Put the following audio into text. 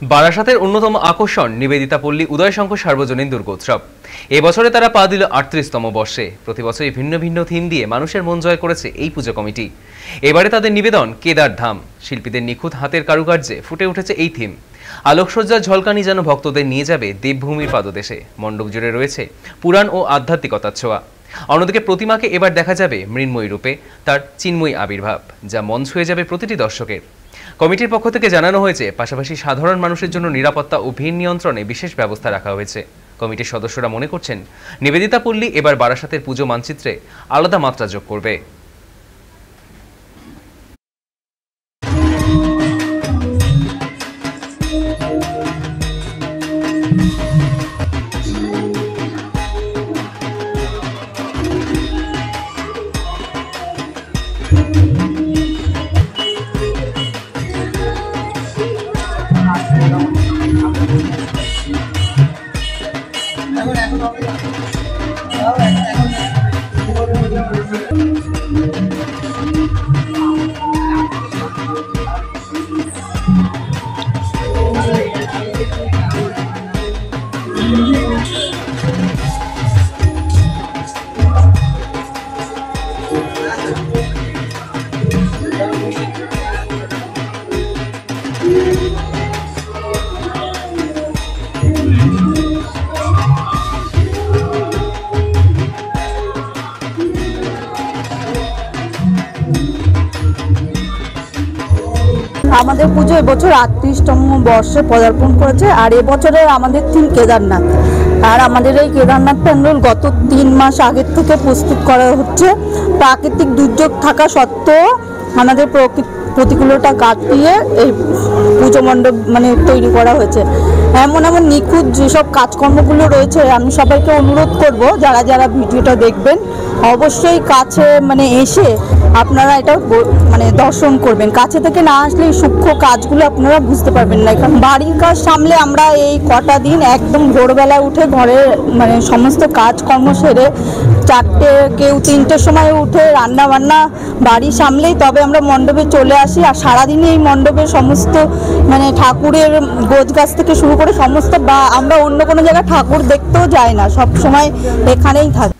বারাসাতের অন্যতম আকর্ষণ নিবেদিতা পল্লী উদয়শঙ্কর সার্বজনীন দুর্গোৎসব। এবছরে তারা পা দিল ৩৮তম বর্ষে। প্রতি বছরই ভিন্ন ভিন্ন থিম দিয়ে মানুষের মন জয় করেছে এই পুজো কমিটি। এবারে তাদের নিবেদন কেদার ধাম। শিল্পীদের নিখুঁত হাতের কারুকার্যে ফুটে উঠেছে এই থিম। আলোকসজ্জার ঝলকানি যেন ভক্তদের নিয়ে যাবে দেবভূমির পাদদেশে। মণ্ডপ জুড়ে রয়েছে পুরাণ ও আধ্যাত্মিকতার ছোঁয়া। অন্যদিকে প্রতিমাকে এবার দেখা যাবে মৃন্ময়ী রূপে, তার চিন্ময়ী আবির্ভাব, যা মন ছুঁয়ে যাবে প্রতিটি দর্শকের। কমিটির পক্ষ থেকে জানানো হয়েছে, পাশাপাশি সাধারণ মানুষের জন্য নিরাপত্তা ও ভিড় নিয়ন্ত্রণে বিশেষ ব্যবস্থা রাখা হয়েছে। কমিটির সদস্যরা মনে করছেন, নিবেদিতা পল্লী এবার বারাসাতের পুজো মানচিত্রে আলাদা মাত্রা যোগ করবে। আমাদের পুজো এবছর ৩৮তম বর্ষে পদার্পণ করেছে। আর এবছরের আমাদের থিম কেদারনাথ। আর আমাদের এই কেদারনাথ প্যান্ডেল গত ৩ মাস আগের থেকে প্রস্তুত করা হচ্ছে। প্রাকৃতিক দুর্যোগ থাকা সত্ত্বেও আমাদের প্রতিকূলতা কাটিয়ে এই পুজো মণ্ডপ তৈরি করা হয়েছে। এমন নিখুঁত যেসব কাজকর্মগুলো রয়েছে, আমি সবাইকে অনুরোধ করব যারা যারা ভিডিওটা দেখবেন অবশ্যই কাছে এসে আপনারা এটা দর্শন করবেন। কাছে থেকে না আসলে এই সূক্ষ্ম কাজগুলো আপনারা বুঝতে পারবেন না। কারণ বাড়ির কাজ সামলে আমরা এই কটা দিন একদম ভোরবেলা উঠে ঘরের সমস্ত কাজকর্ম সেরে 4টে কেউ 3টের সময় উঠে রান্না বান্না বাড়ি সামলেই তবে আমরা মণ্ডপে চলে আসি। আর সারাদিনই এই মণ্ডপের সমস্ত ঠাকুরের গোছ গাছ থেকে শুরু করে সমস্ত, বা আমরা অন্য কোনো জায়গায় ঠাকুর দেখতেও যাই না, সব সময় এখানেই থাকি।